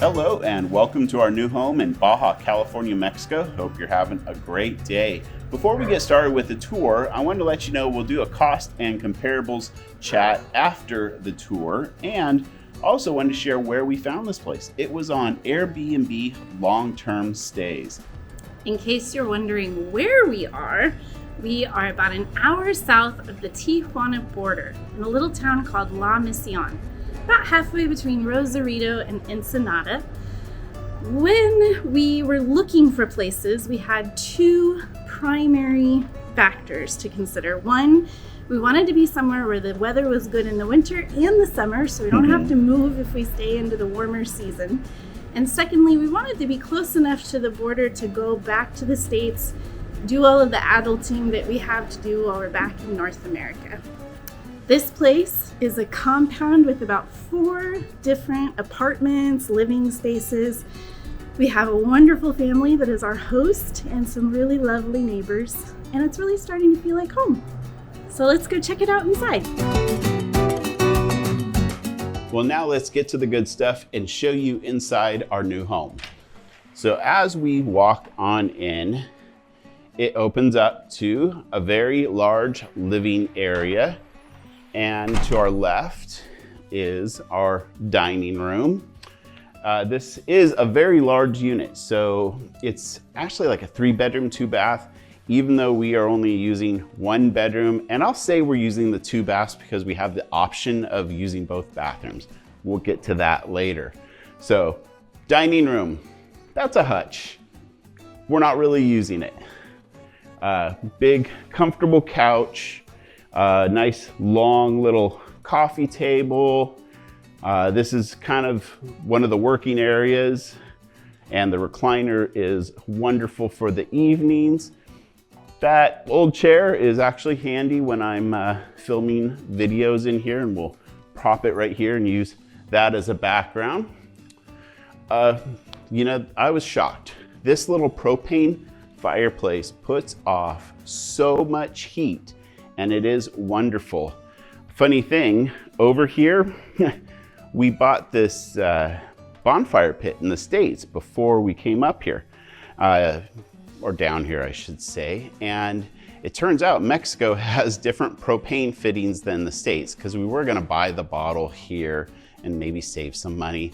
Hello and welcome to our new home in Baja California, Mexico. Hope you're having a great day. Before we get started with the tour, I wanted to let you know we'll do a cost and comparables chat after the tour, and also wanted to share where we found this place. It was on Airbnb long-term stays. In case you're wondering where we are about an hour south of the Tijuana border in a little town called La Misión, about halfway between Rosarito and Ensenada. When we were looking for places, we had two primary factors to consider. One, we wanted to be somewhere where the weather was good in the winter and the summer, so we don't have to move if we stay into the warmer season. And secondly, we wanted to be close enough to the border to go back to the States, do all of the adulting that we have to do while we're back in North America. This place is a compound with about 4 different apartments, living spaces. We have a wonderful family that is our host and some really lovely neighbors, and it's really starting to feel like home. So let's go check it out inside. Well, now let's get to the good stuff and show you inside our new home. So as we walk on in, it opens up to a very large living area. And to our left is our dining room. This is a very large unit. So it's actually like a 3-bedroom, 2-bath, even though we are only using 1 bedroom. And I'll say we're using the 2 baths because we have the option of using both bathrooms. We'll get to that later. So dining room, that's a hutch. We're not really using it. Big, comfortable couch. Nice long little coffee table. This is kind of one of the working areas, and the recliner is wonderful for the evenings. That old chair is actually handy when I'm filming videos in here, and we'll prop it right here and use that as a background. I was shocked. This little propane fireplace puts off so much heat, and it is wonderful. Funny thing, over here, we bought this bonfire pit in the States before we came up here, or down here, I should say. And it turns out Mexico has different propane fittings than the States, because we were gonna buy the bottle here and maybe save some money.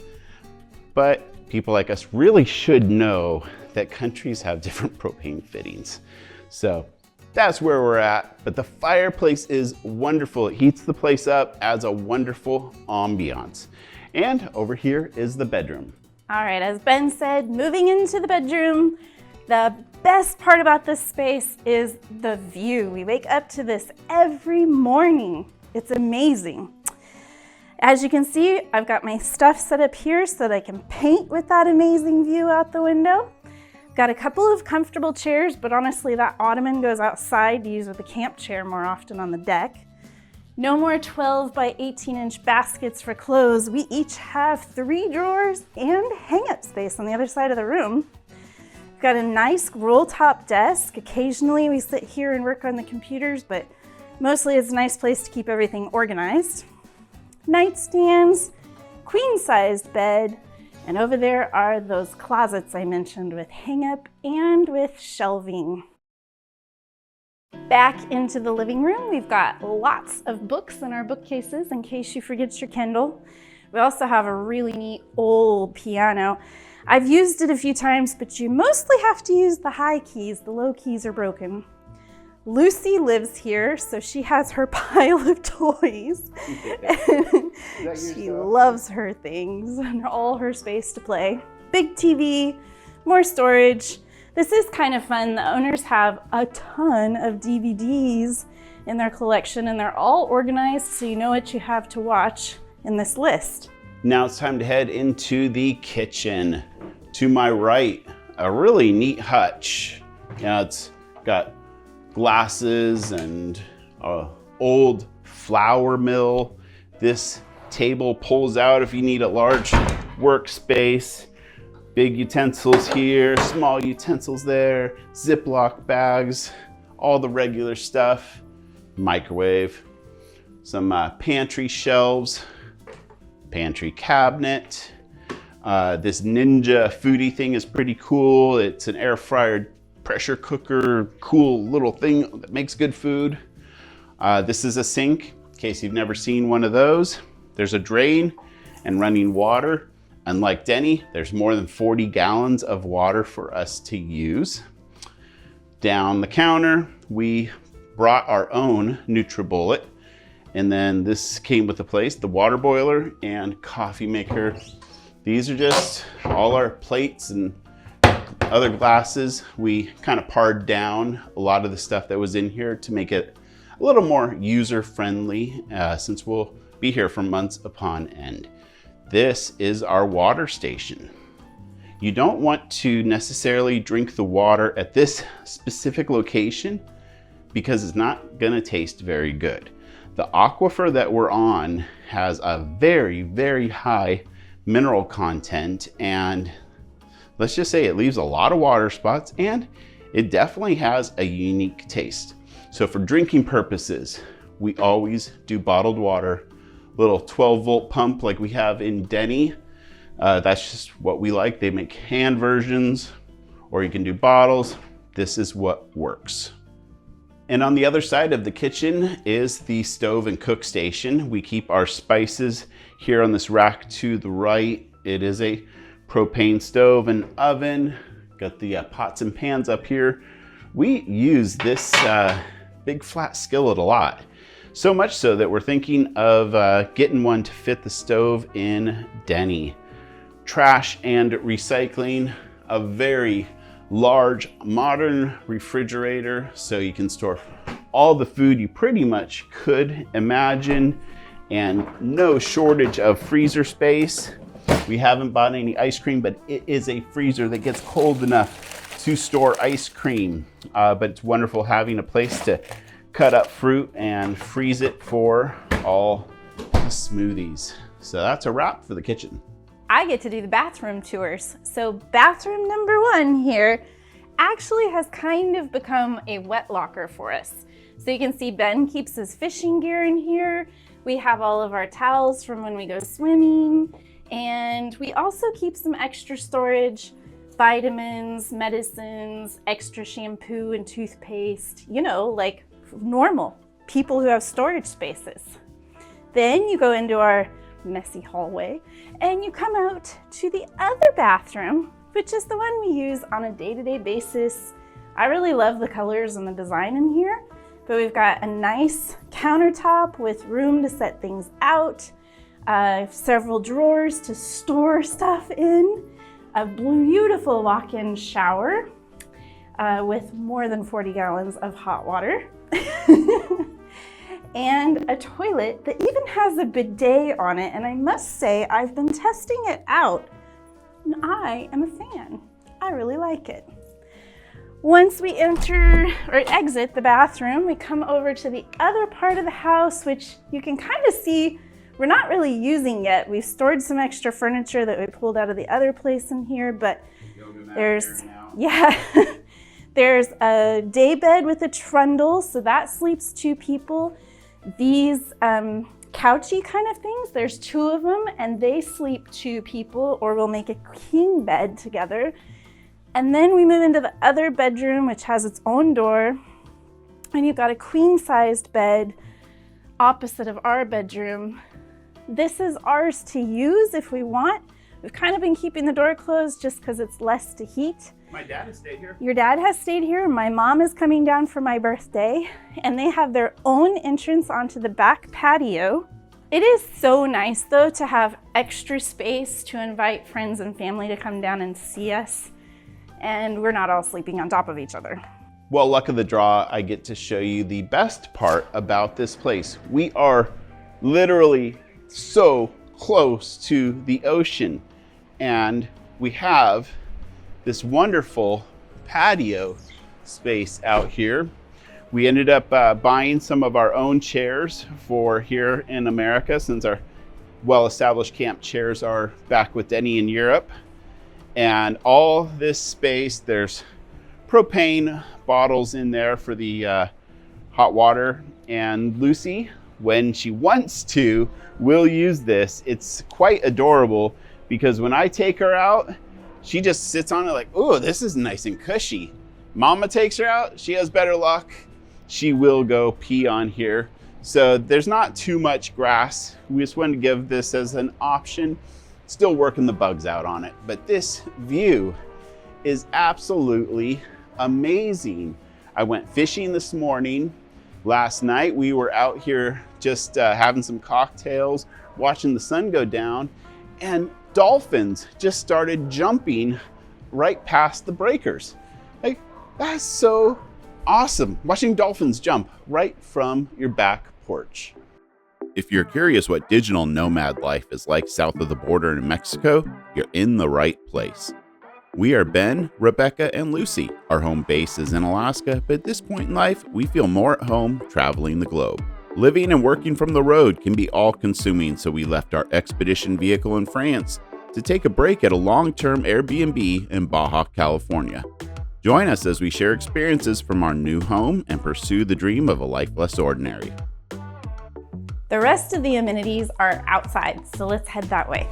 But people like us really should know that countries have different propane fittings. So that's where we're at, but the fireplace is wonderful. It heats the place up, adds a wonderful ambiance. And over here is the bedroom. All right, as Ben said, moving into the bedroom, the best part about this space is the view. We wake up to this every morning. It's amazing. As you can see, I've got my stuff set up here so that I can paint with that amazing view out the window. Got a couple of comfortable chairs, but honestly that ottoman goes outside to use with a camp chair more often on the deck. No more 12 by 18-inch baskets for clothes. We each have 3 drawers and hang-up space on the other side of the room. We've got a nice roll-top desk. Occasionally we sit here and work on the computers, but mostly it's a nice place to keep everything organized. Nightstands, queen-sized bed, and over there are those closets I mentioned with hang-up and with shelving. Back into the living room, we've got lots of books in our bookcases in case you forget your Kindle. We also have a really neat old piano. I've used it a few times, but you mostly have to use the high keys. The low keys are broken. Lucy lives here, so she has her pile of toys. She loves her things and all her space to play. Big TV, more storage. This is kind of fun. The owners have a ton of DVDs in their collection, and they're all organized so you know what you have to watch in this list. Now it's time to head into the kitchen. To my right, a really neat hutch. It's got glasses and an old flour mill. This table pulls out if you need a large workspace. Big utensils here, small utensils there, Ziploc bags, all the regular stuff. Microwave, some pantry shelves, pantry cabinet, This Ninja foodie thing is pretty cool. It's an air fryer pressure cooker, cool little thing that makes good food. This is a sink, in case you've never seen one of those. There's a drain and running water. Unlike Denny, there's more than 40 gallons of water for us to use. Down the counter, we brought our own NutriBullet. And then this came with the place, the water boiler and coffee maker. These are just all our plates and other glasses. We kind of pared down a lot of the stuff that was in here to make it a little more user-friendly since we'll be here for months upon end. This is our water station. You don't want to necessarily drink the water at this specific location because it's not gonna taste very good. The aquifer that we're on has a very, very high mineral content, and let's just say it leaves a lot of water spots, and it definitely has a unique taste. So for drinking purposes, we always do bottled water, little 12-volt pump like we have in Denny. That's just what we like. They make hand versions, or you can do bottles. This is what works. And on the other side of the kitchen is the stove and cook station. We keep our spices here on this rack to the right. It is a propane stove and oven. Got the pots and pans up here. We use this big flat skillet a lot. So much so that we're thinking of getting one to fit the stove in Denny. Trash and recycling, a very large modern refrigerator so you can store all the food you pretty much could imagine, and no shortage of freezer space. We haven't bought any ice cream, but it is a freezer that gets cold enough to store ice cream. But it's wonderful having a place to cut up fruit and freeze it for all the smoothies. So that's a wrap for the kitchen. I get to do the bathroom tours. So bathroom number 1 here actually has kind of become a wet locker for us. So you can see Ben keeps his fishing gear in here. We have all of our towels from when we go swimming. And we also keep some extra storage, vitamins, medicines, extra shampoo and toothpaste, you know, like normal people who have storage spaces. Then you go into our messy hallway and you come out to the other bathroom, which is the one we use on a day-to-day basis. I really love the colors and the design in here, but we've got a nice countertop with room to set things out, several drawers to store stuff in, a beautiful walk-in shower with more than 40 gallons of hot water, and a toilet that even has a bidet on it. And I must say, I've been testing it out and I am a fan. I really like it. Once we enter or exit the bathroom, we come over to the other part of the house, which you can kind of see we're not really using yet. We've stored some extra furniture that we pulled out of the other place in here, but there's a day bed with a trundle, so that sleeps 2 people. These couchy kind of things, there's 2 of them, and they sleep 2 people, or we'll make a king bed together. And then we move into the other bedroom, which has its own door, and you've got a queen-sized bed opposite of our bedroom. This is ours to use if we want. We've kind of been keeping the door closed just because it's less to heat. My dad has stayed here. Your dad has stayed here. My mom is coming down for my birthday, and they have their own entrance onto the back patio. It is so nice though to have extra space to invite friends and family to come down and see us, and we're not all sleeping on top of each other. Well, luck of the draw, I get to show you the best part about this place. We are literally so close to the ocean, and we have this wonderful patio space out here. We ended up buying some of our own chairs for here in America, since our well-established camp chairs are back with Denny in Europe. And all this space, there's propane bottles in there for the hot water, and Lucy, when she wants to, will use this. It's quite adorable because when I take her out, she just sits on it like, oh, this is nice and cushy. Mama takes her out, she has better luck. She will go pee on here. So there's not too much grass. We just wanted to give this as an option. Still working the bugs out on it, but this view is absolutely amazing. I went fishing this morning. Last night we were out here just having some cocktails, watching the sun go down, and dolphins just started jumping right past the breakers. Like, that's so awesome, watching dolphins jump right from your back porch. If you're curious what digital nomad life is like south of the border in Mexico, you're in the right place. We are Ben, Rebecca, and Lucy. Our home base is in Alaska, but at this point in life, we feel more at home traveling the globe. Living and working from the road can be all-consuming, so we left our expedition vehicle in France to take a break at a long-term Airbnb in Baja California. Join us as we share experiences from our new home and pursue the dream of a life less ordinary. The rest of the amenities are outside, so let's head that way.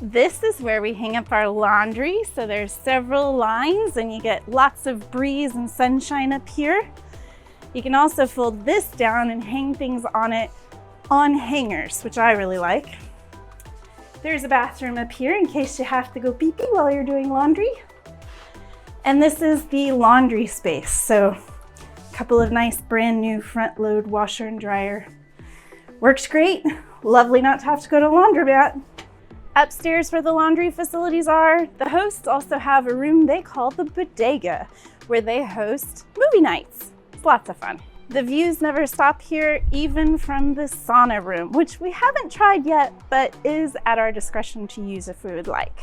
This is where we hang up our laundry. So there's several lines and you get lots of breeze and sunshine up here. You can also fold this down and hang things on it on hangers, which I really like. There's a bathroom up here in case you have to go pee-pee while you're doing laundry. And this is the laundry space. So a couple of nice brand new front load washer and dryer. Works great. Lovely not to have to go to a laundromat. Upstairs where the laundry facilities are, the hosts also have a room they call the bodega, where they host movie nights. It's lots of fun. The views never stop here, even from the sauna room, which we haven't tried yet, but is at our discretion to use if we would like.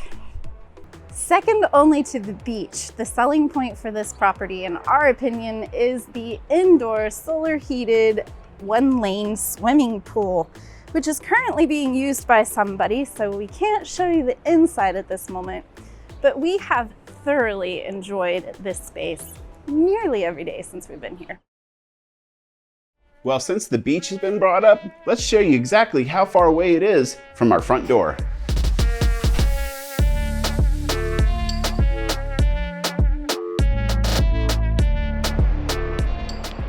Second only to the beach, the selling point for this property, in our opinion, is the indoor solar heated 1-lane swimming pool, which is currently being used by somebody, so we can't show you the inside at this moment, but we have thoroughly enjoyed this space nearly every day since we've been here. Well, since the beach has been brought up, let's show you exactly how far away it is from our front door.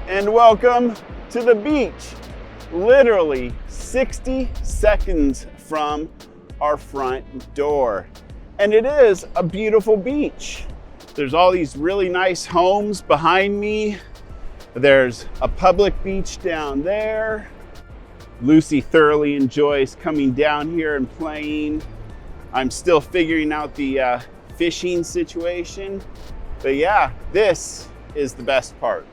And welcome to the beach. Literally 60 seconds from our front door. And it is a beautiful beach. There's all these really nice homes behind me. There's a public beach down there. Lucy thoroughly enjoys coming down here and playing. I'm still figuring out the fishing situation. But yeah, this is the best part.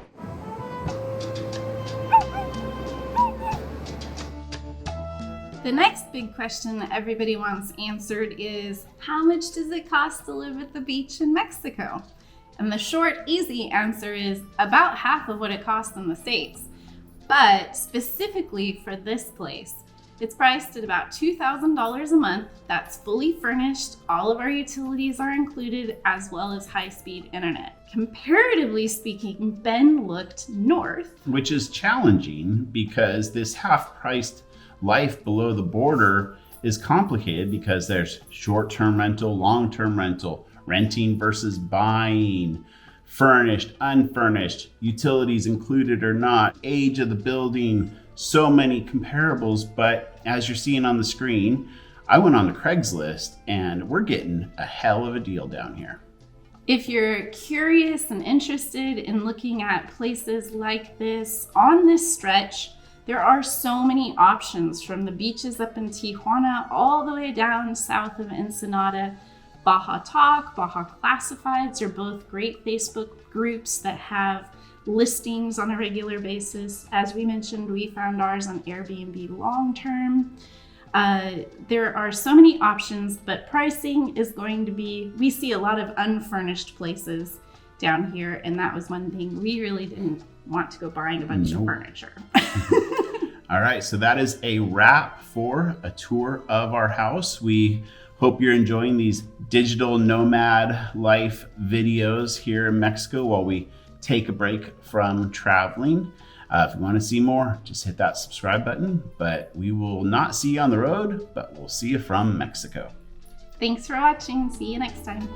The next big question that everybody wants answered is, how much does it cost to live at the beach in Mexico? And the short, easy answer is about half of what it costs in the States. But specifically for this place, it's priced at about $2,000 a month. That's fully furnished. All of our utilities are included, as well as high-speed internet. Comparatively speaking, Ben looked north. Which is challenging because this half-priced life below the border is complicated because there's short-term rental, long-term rental, renting versus buying, furnished, unfurnished, utilities included or not, age of the building, so many comparables. But as you're seeing on the screen, I went on the Craigslist and we're getting a hell of a deal down here. If you're curious and interested in looking at places like this on this stretch, there are so many options, from the beaches up in Tijuana all the way down south of Ensenada. Baja Talk, Baja Classifieds are both great Facebook groups that have listings on a regular basis. As we mentioned, we found ours on Airbnb long-term. There are so many options, but pricing is going to be, we see a lot of unfurnished places down here, and that was one thing we really didn't want to go buying a bunch of furniture. All right, so that is a wrap for a tour of our house. We hope you're enjoying these digital nomad life videos here in Mexico while we take a break from traveling. If you want to see more, just hit that subscribe button. But we will not see you on the road, but we'll see you from Mexico. Thanks for watching. See you next time.